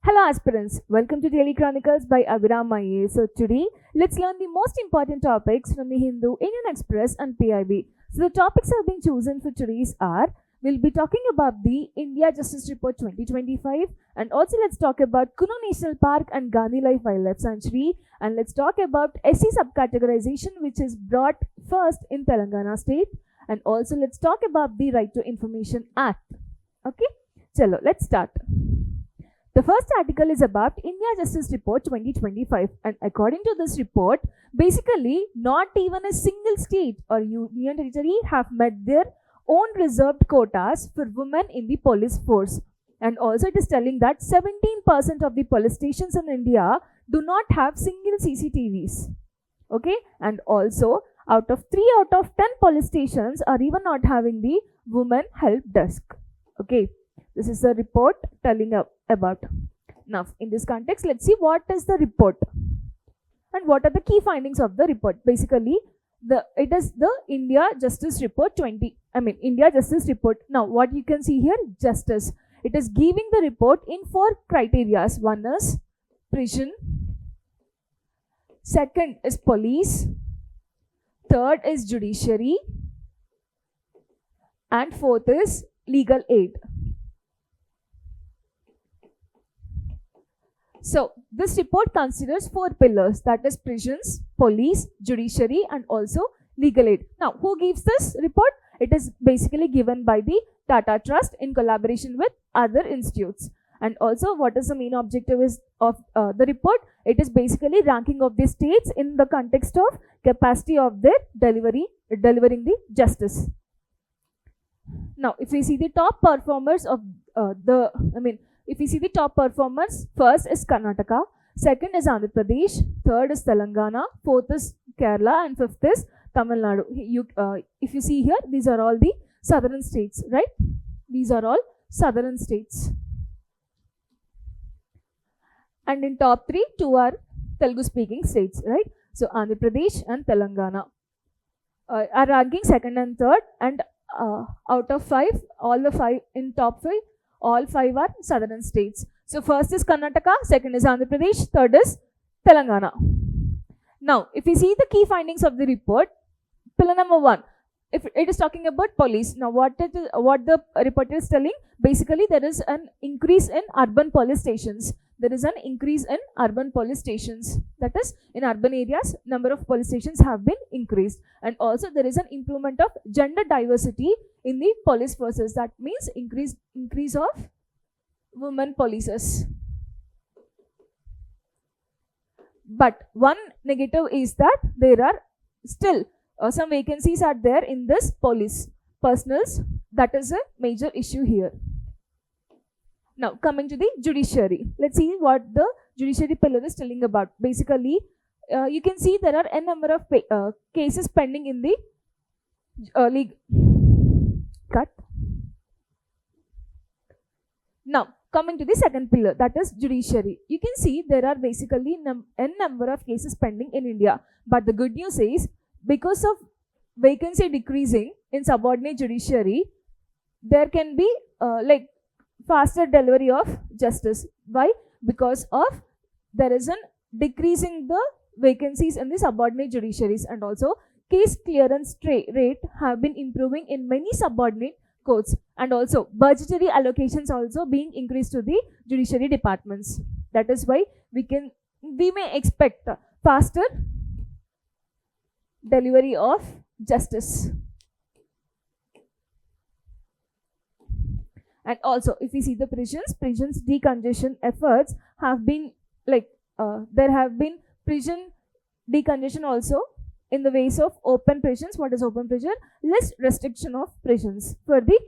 Hello aspirants, welcome to Daily Chronicles by Abhiram Ias. So today, let's learn the most important topics from the Hindu, Indian Express and PIB. So the topics have been chosen for today's are, we'll be talking about the India Justice Report 2025 and also let's talk about Kuno National Park and Gandhi Life Wildlife Sanctuary, and let's talk about SC subcategorization which is brought first in Telangana state, and also let's talk about the Right to Information Act. Okay, chalo, let's start. The first article is about India Justice Report 2025, and according to this report, basically not even a single state or union territory have met their own reserved quotas for women in the police force. And also it is telling that 17% of the police stations in India do not have single CCTVs. Okay, and also out of 3 out of 10 police stations are even not having the women help desk. Okay, this is the report telling about. Now, in this context, let's see what is the report and what are the key findings of the report. Basically, it is the India Justice Report India Justice Report. Now, what you can see here, justice. It is giving the report in 4 criteria. One is prison, second is police, third is judiciary, and fourth is legal aid. So, this report considers 4 pillars, that is prisons, police, judiciary and also legal aid. Now, who gives this report? It is basically given by the Tata Trust in collaboration with other institutes. And also, what is the main objective of the report? It is basically ranking of the states in the context of capacity of their delivering the justice. Now, if we see the top performers of if you see the top performers, first is Karnataka, second is Andhra Pradesh, third is Telangana, fourth is Kerala, and fifth is Tamil Nadu. If you see here, these are all the southern states, right? These are all southern states. And in top 3, 2 are Telugu speaking states, right? So Andhra Pradesh and Telangana are ranking second and third, and out of 5, all the 5 in top 5, all 5 are southern states. So first is Karnataka, second is Andhra Pradesh, third is Telangana. Now, if we see the key findings of the report, pillar number 1, if it is talking about police. Now, what the report is telling, basically there is an increase in urban police stations. There is an increase in urban police stations. That is, in urban areas, number of police stations have been increased. And also there is an improvement of gender diversity in the police forces. That means increase of women polices. But one negative is that there are still some vacancies are there in this police personals. That is a major issue here. Now, coming to the judiciary, let's see what the judiciary pillar is telling about. Basically, you can see there are a number of cases pending in the Now, coming to the second pillar, that is judiciary. You can see there are basically n number of cases pending in India. But the good news is, because of vacancy decreasing in subordinate judiciary, there can be faster delivery of justice. Why? Because of there is a decrease in the vacancies in the subordinate judiciaries, and also case clearance rate have been improving in many subordinate courts, and also budgetary allocations also being increased to the judiciary departments. That is why we may expect faster delivery of justice. And also, if we see the prisons decongestion efforts have been there have been prison decongestion also in the ways of open prisons. What is open prison? Less restriction of prisons for the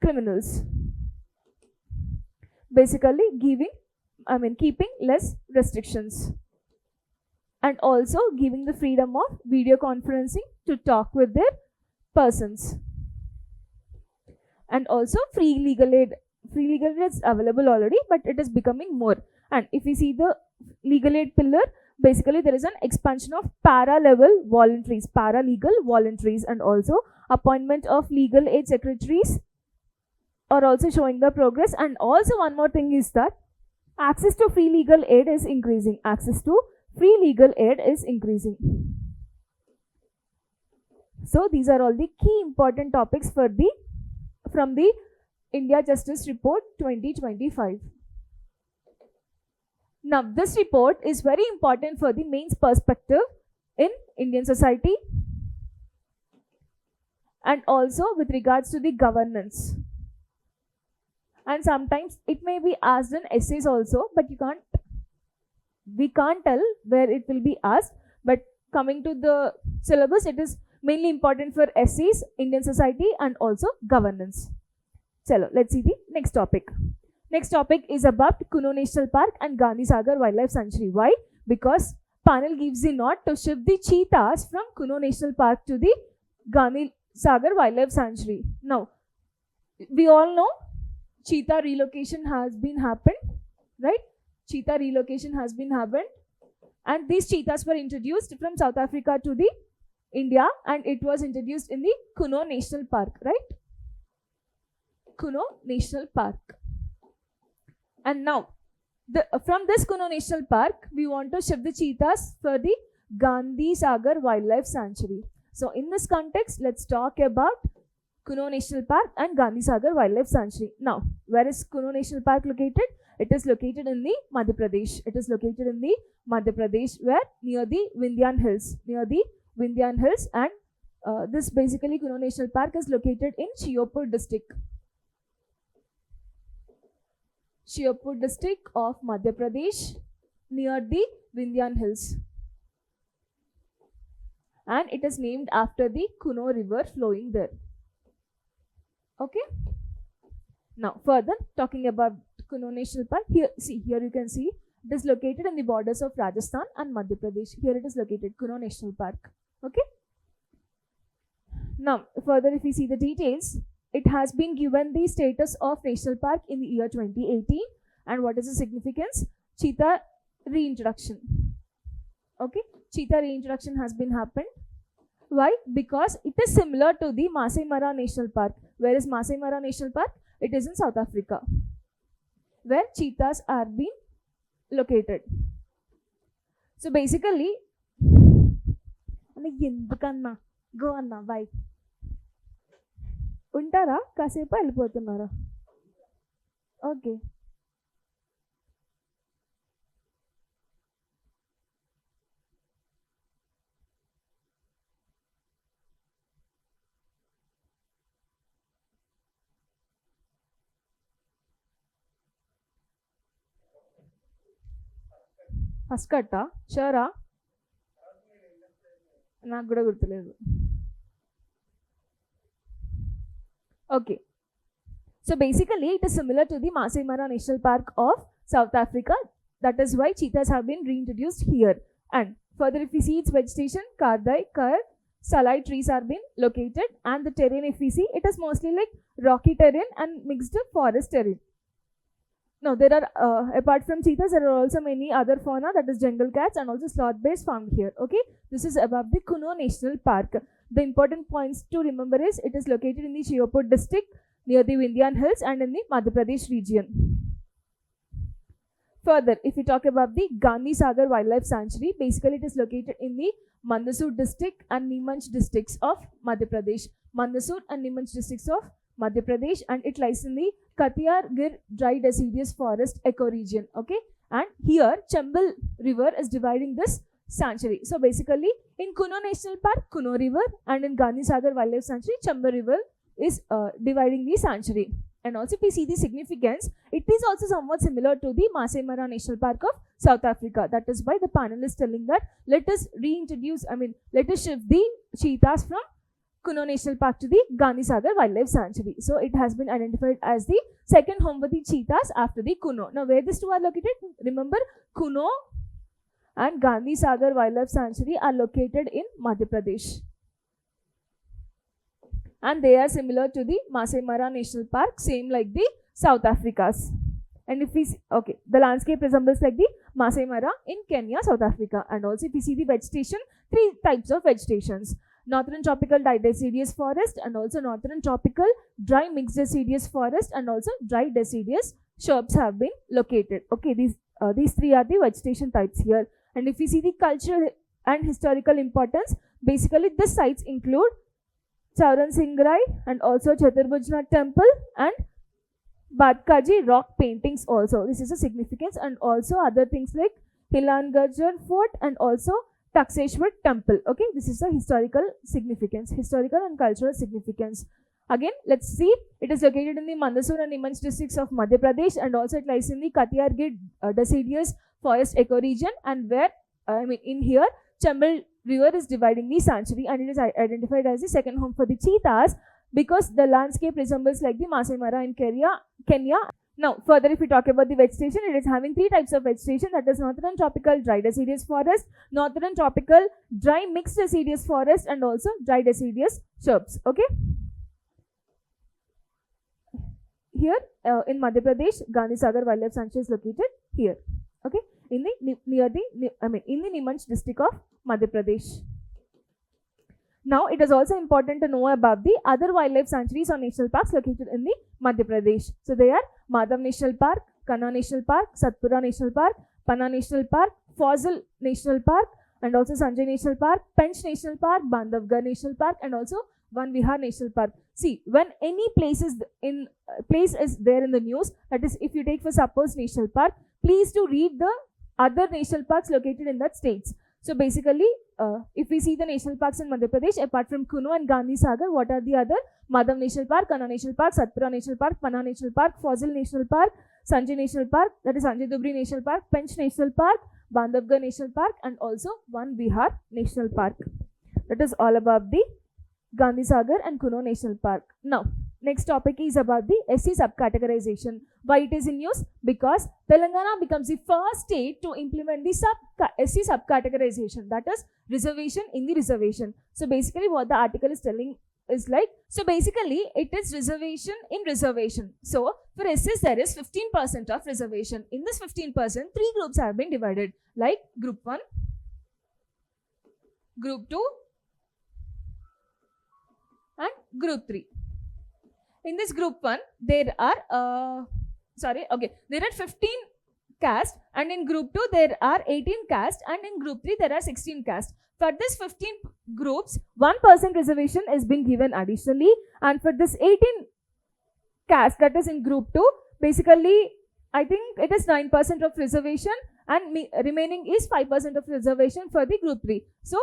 criminals. Basically, keeping less restrictions. And also giving the freedom of video conferencing to talk with their persons. And also free legal aid is available already, but it is becoming more. And if we see the legal aid pillar, basically there is an expansion of paralegal voluntaries, and also appointment of legal aid secretaries are also showing the progress. And also one more thing is that Access to free legal aid is increasing. Access to free legal aid is increasing. So these are all the key important topics from the India Justice Report 2025. Now this report is very important for the mains perspective in Indian society and also with regards to the governance. And sometimes it may be asked in essays also, but we can't tell where it will be asked. But coming to the syllabus, it is mainly important for essays, Indian society and also governance. Chalo, let's see the next topic. Next topic is about Kuno National Park and Gandhi Sagar Wildlife Sanctuary. Why? Because panel gives the nod to shift the cheetahs from Kuno National Park to the Gandhi Sagar Wildlife Sanctuary. Now, we all know cheetah relocation has been happened, right? Cheetah relocation has been happened, and these cheetahs were introduced from South Africa to the India, and it was introduced in the Kuno National Park, right? Kuno National Park. And now, from this Kuno National Park, we want to shift the cheetahs for the Gandhi Sagar Wildlife Sanctuary. So in this context, let's talk about Kuno National Park and Gandhi Sagar Wildlife Sanctuary. Now, where is Kuno National Park located? It is located in the Madhya Pradesh. It is located in the Madhya Pradesh, where near the Vindhyan Hills. Near the Vindhyan Hills, and this basically Kuno National Park is located in Shiopur district. Shiopur district of Madhya Pradesh, near the Vindhyan Hills. And it is named after the Kuno river flowing there. Okay. Now further talking about Kuno National Park, here you can see it is located in the borders of Rajasthan and Madhya Pradesh. Here it is located, Kuno National Park. Okay. Now further, if we see the details, it has been given the status of national park in the year 2018. And what is the significance? Cheetah reintroduction. Okay, cheetah reintroduction has been happened. Why? Because it is similar to the Masai Mara National Park. Where is Masai Mara National Park? It is in South Africa, where cheetahs are being located. So basically, go Anna, bye. Untara kasepa వెళ్ళిపోతున్నారా? Okay. First కట్టా షూరా? నాకు కూడా గుర్తులేదు. Okay. So basically, it is similar to the Masai Mara National Park of South Africa. That is why cheetahs have been reintroduced here. And further, if we see its vegetation, Kardai, Kar, Salai trees are being located. And the terrain, if we see, it is mostly like rocky terrain and mixed forest terrain. Now, there are, apart from cheetahs, there are also many other fauna, that is jungle cats and also sloth bears found here. Okay, this is above the Kuno National Park. The important points to remember is it is located in the Shiopur district near the Vindhyan Hills and in the Madhya Pradesh region. Further, if we talk about the Gandhi Sagar Wildlife Sanctuary, basically it is located in the Mandsaur district and Neemuch districts of Madhya Pradesh. Mandsaur and Neemuch districts of Madhya Pradesh, and it lies in the Katiyar Gir dry deciduous forest ecoregion. Okay, and here Chambal River is dividing this sanctuary. So basically, in Kuno National Park, Kuno River, and in Gandhi Sagar Wildlife Sanctuary, Chambal River is dividing the sanctuary. And also, if we see the significance, it is also somewhat similar to the Masai Mara National Park of South Africa. That is why the panel is telling that let us shift the cheetahs from Kuno National Park to the Gandhi Sagar Wildlife Sanctuary. So it has been identified as the second home for the cheetahs after the Kuno. Now, where these two are located? Remember, Kuno and Gandhi Sagar Wildlife Sanctuary are located in Madhya Pradesh. And they are similar to the Masai Mara National Park, same like the South Africa's. And if we see, okay, the landscape resembles like the Masai Mara in Kenya, South Africa. And also if we see the vegetation, three types of vegetations. Northern tropical deciduous forest, and also northern tropical dry mixed deciduous forest, and also dry deciduous shrubs have been located. Okay, these three are the vegetation types here. And if you see the cultural and historical importance, basically the sites include Chauran Singrai and also Chaturbhujnath temple and Badkaji rock paintings also. This is a significance, and also other things like Hilangarjar fort and also Takseshwar temple. Okay, this is a historical significance, historical and cultural significance. Again, let's see, it is located in the Mandsaur and Neemuch districts of Madhya Pradesh, and also it lies in the Kathiawar deciduous forest ecoregion, and where, in here, Chambal River is dividing the sanctuary, and it is identified as the second home for the cheetahs because the landscape resembles like the Masai Mara in Kenya. Now, further if we talk about the vegetation, it is having three types of vegetation, that is northern tropical dry deciduous forest, northern tropical dry mixed deciduous forest, and also dry deciduous shrubs. Okay. Here in Madhya Pradesh, Gandhi Sagar Wildlife Sanctuary is located here. Okay, in the in the Neemuch district of Madhya Pradesh. Now, it is also important to know about the other wildlife sanctuaries or national parks located in the Madhya Pradesh. So, they are Madhav National Park, Kanha National Park, Satpura National Park, Panna National Park, Fossil National Park, and also Sanjay National Park, Pench National Park, Bandhavgarh National Park, and also Van Vihar National Park. See, when any place is there in the news, that is, if you take for suppose national park, please to read the other national parks located in that states. So basically, if we see the national parks in Madhya Pradesh, apart from Kuno and Gandhi Sagar, what are the other? Madhav National Park, Kanha National Park, Satpura National Park, Panna National Park, Fossil National Park, Sanjay National Park, that is Sanjay Dubri National Park, Pench National Park, Bandhavgarh National Park, and also Van Vihar National Park. That is all about the Gandhi Sagar and Kuno National Park. Now, next topic is about the SC subcategorization. Why it is in news? Because Telangana becomes the first state to implement the SC subcategorization, that is reservation in the reservation. So basically what the article is telling is like, so basically it is reservation in reservation. So for SCs there is 15% of reservation. In this 15%, three groups have been divided, like group 1, group 2 and group 3. In this group 1, there are, there are 15 caste, and in group 2, there are 18 caste, and in group 3, there are 16 caste. For this 15 groups, 1% reservation is being given additionally, and for this 18 caste, that is in group 2, basically, I think it is 9% of reservation, and remaining is 5% of reservation for the group 3. So,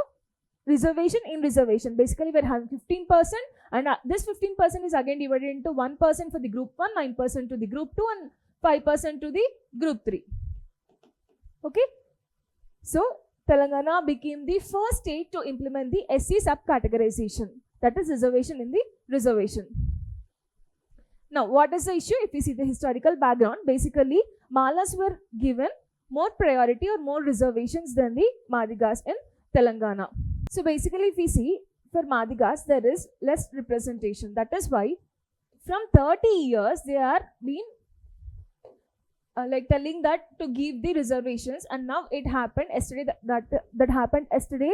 reservation in reservation. Basically, we are having 15%, and this 15% is again divided into 1% for the group 1, 9% to the group 2, and 5% to the group 3. Okay. So, Telangana became the first state to implement the SC subcategorization, that is reservation in the reservation. Now, what is the issue? If we see the historical background, basically, Malas were given more priority or more reservations than the Madigas in Telangana. So basically, if we see for Madigas, there is less representation. That is why from 30 years, they are being like telling that to give the reservations, and now it happened yesterday, that happened yesterday.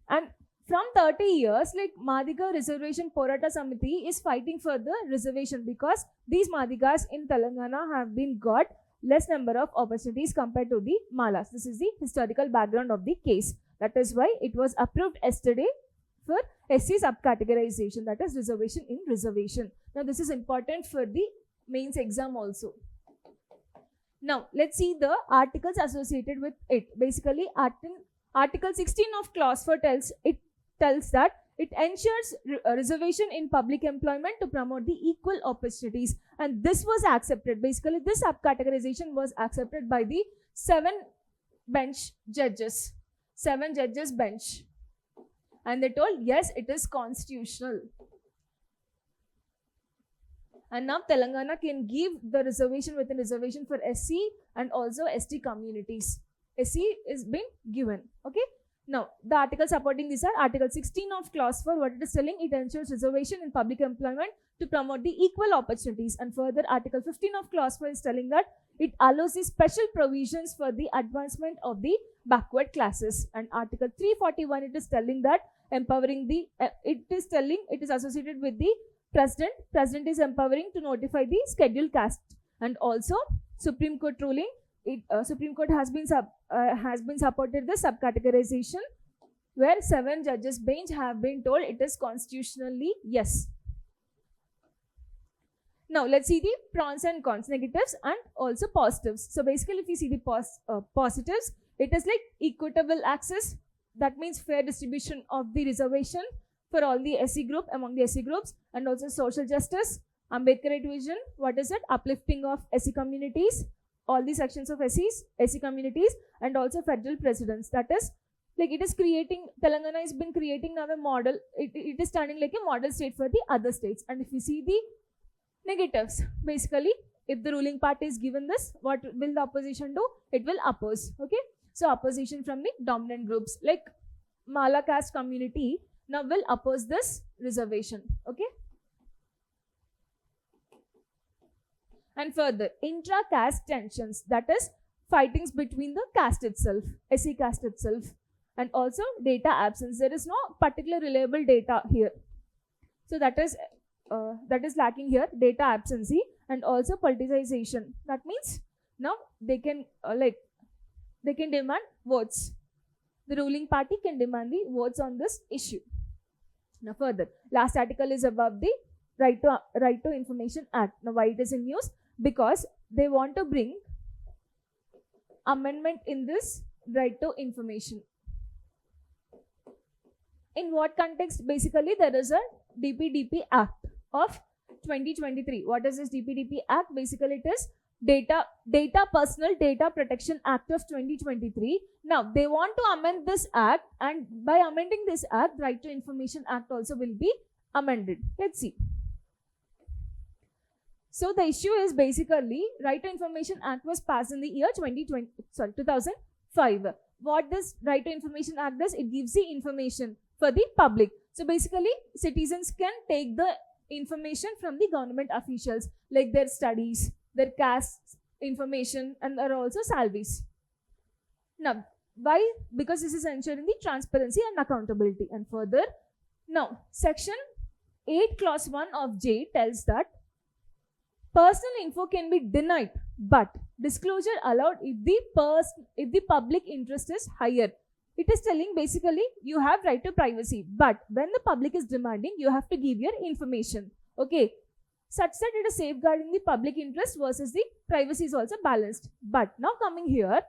And from 30 years, like Madiga Reservation Porata Samiti is fighting for the reservation because these Madigas in Telangana have been got less number of opportunities compared to the Malas. This is the historical background of the case. That is why it was approved yesterday for SC subcategorization, that is reservation in reservation. Now, this is important for the mains exam also. Now, let's see the articles associated with it. Basically, Article 16 of Clause 4 tells that it ensures reservation in public employment to promote the equal opportunities, and this was accepted. Basically, this subcategorization was accepted by the 7 judges bench, and they told yes, it is constitutional. And now Telangana can give the reservation within reservation for SC and also ST communities. SC is being given. Okay. Now, the articles supporting this are Article 16 of Clause 4. What it is telling, it ensures reservation in public employment to promote the equal opportunities. And further, Article 15 of Clause 4 is telling that it allows the special provisions for the advancement of the backward classes. And Article 341, it is telling that empowering the, it is associated with the President is empowering to notify the scheduled caste And also Supreme Court ruling, Supreme Court has been supported the subcategorization, where 7 judges bench have been told it is constitutionally yes. Now let's see the pros and cons, negatives and also positives. So basically if you see the positives, it is like equitable access, that means fair distribution of the reservation for all the SC group, among the SC groups, and also social justice, Ambedkarite vision, what is it, uplifting of SC communities, all the sections of SC communities, and also federal precedents, that is like it is creating, Telangana has been creating now a model, it is turning like a model state for the other states. And if you see the negatives, basically if the ruling party is given this, what will the opposition do? It will oppose. Okay, so opposition from the dominant groups like Mala caste community now will oppose this reservation. Okay, and further intra-caste tensions, that is fightings between the caste itself, SC caste itself, and also data absence. There is no particular reliable data here, so that is lacking here, data absence, and also politicization. That means now they can they can demand votes. The ruling party can demand the votes on this issue. Now further, last article is about the Right to Information Act. Now why it is in news? Because they want to bring amendment in this right to information. In what context? Basically there is a DPDP Act of 2023. What is this DPDP Act? Basically it is Personal Data Protection Act of 2023. Now they want to amend this act, and by amending this act, Right to Information Act also will be amended. Let's see. So the issue is basically Right to Information Act was passed in the year 2005. What this Right to Information Act does, it gives the information for the public. So basically citizens can take the information from the government officials, like their studies, their caste information, and there are also salaries. Now why? Because this is ensuring the transparency and accountability. And further, now section 8 clause 1 of J tells that personal info can be denied, but disclosure allowed if the public interest is higher. It is telling basically you have right to privacy, but when the public is demanding, you have to give your information. Okay, such that it is safeguarding the public interest versus the privacy is also balanced. But now coming here,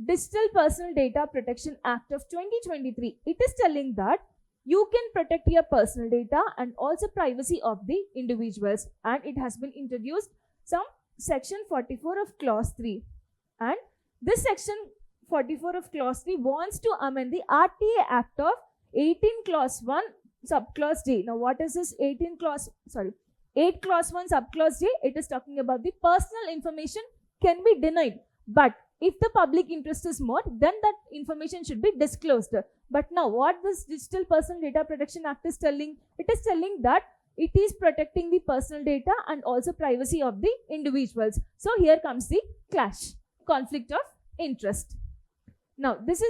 Digital Personal Data Protection Act of 2023, it is telling that you can protect your personal data and also privacy of the individuals, and it has been introduced some section 44 of clause 3, and this section 44 of clause 3 wants to amend the RTA Act of 18 clause 1 subclause J. Now what is this 8 clause 1 subclause J? It is talking about the personal information can be denied, but if the public interest is more, then that information should be disclosed. But now what this Digital Personal Data Protection Act is telling? It is telling that it is protecting the personal data and also privacy of the individuals. So here comes the clash, conflict of interest. Now this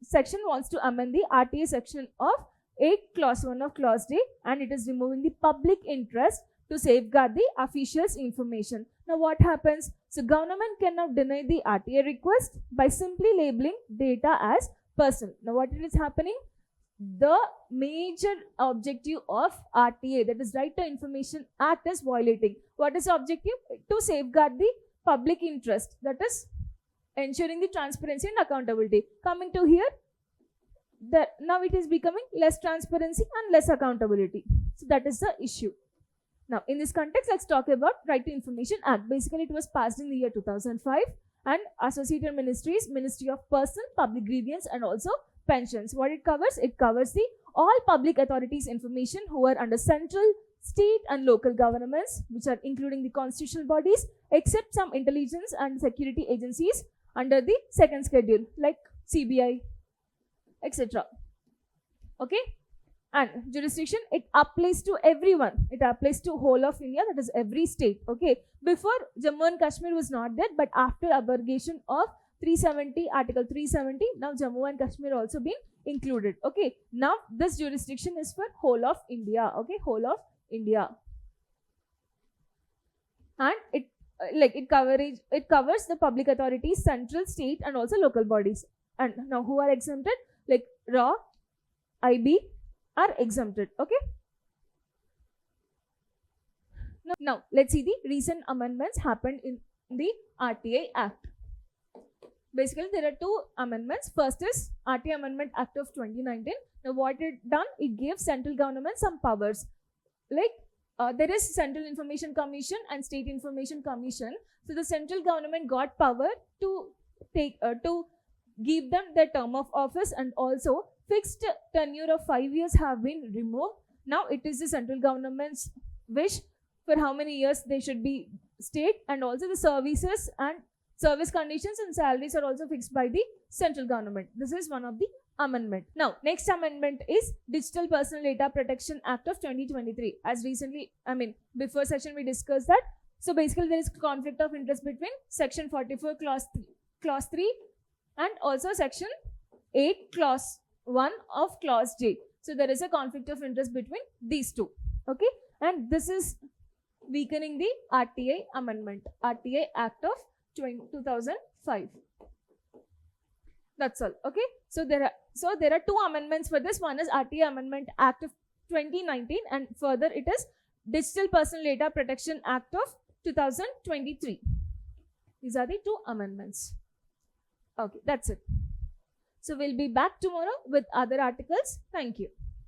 section wants to amend the RTA section of 8 clause 1 of clause J, and it is removing the public interest to safeguard the officials' information. Now what happens? So government cannot deny the RTA request by simply labeling data as personal. Now what is happening? The major objective of RTA, that is Right to Information Act, is violating. What is the objective? To safeguard the public interest, that is ensuring the transparency and accountability. Coming to here, now it is becoming less transparency and less accountability. So that is the issue. Now in this context, let's talk about Right to Information Act. Basically it was passed in the year 2005, and associated ministries, Ministry of Personnel, Public Grievance, and also pensions. What it covers? It covers the all public authorities information who are under central, state and local governments, which are including the constitutional bodies, except some intelligence and security agencies under the second schedule like CBI, etc. Okay, and jurisdiction, it applies to everyone. It applies to whole of India, that is every state. Okay, before Jammu and Kashmir was not there, but after abrogation of 370, Article 370, now Jammu and Kashmir also been included. Okay, now this jurisdiction is for whole of India. Okay, whole of India, and like it covers the public authorities, central, state, and also local bodies. And now who are exempted? Like RAW, IB are exempted. Okay. Now let's see the recent amendments happened in the RTI Act. Basically, there are two amendments. First is RTI Amendment Act of 2019. Now, what it done? It gave central government some powers. Like there is Central Information Commission and State Information Commission. So the central government got power to give them their term of office, and also fixed tenure of 5 years have been removed. Now it is the central government's wish for how many years they should be state, and also the services and service conditions and salaries are also fixed by the central government. This is one of the amendment. Now, next amendment is Digital Personal Data Protection Act of 2023. As recently, before session we discussed that. So basically, there is conflict of interest between Section 44 Clause 3 and also Section 8 Clause 1 of Clause J. So there is a conflict of interest between these two. Okay, and this is weakening the RTI amendment, RTI Act of 2005. That's all. Okay, so there are two amendments for this. One is RTI Amendment Act of 2019, and further it is Digital Personal Data Protection Act of 2023. These are the two amendments. Okay, that's it. So we'll be back tomorrow with other articles. Thank you.